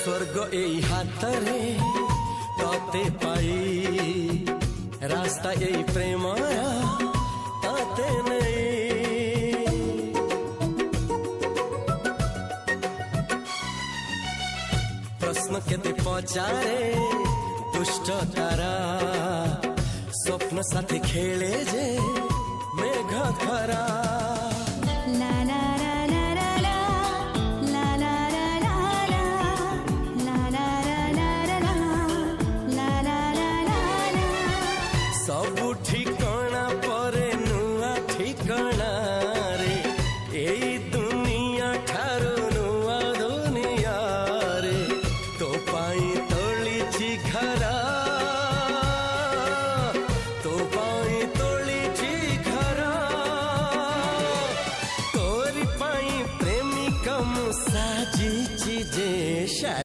स्वर्ग এই হাতরে ততে পাই রাস্তা এই প্রেম তাতে নেই প্রশ্ন কেতে পচারে দুষ্ট তারা স্বপ্ন সাথে খেলে যে মেঘ খরা লা লা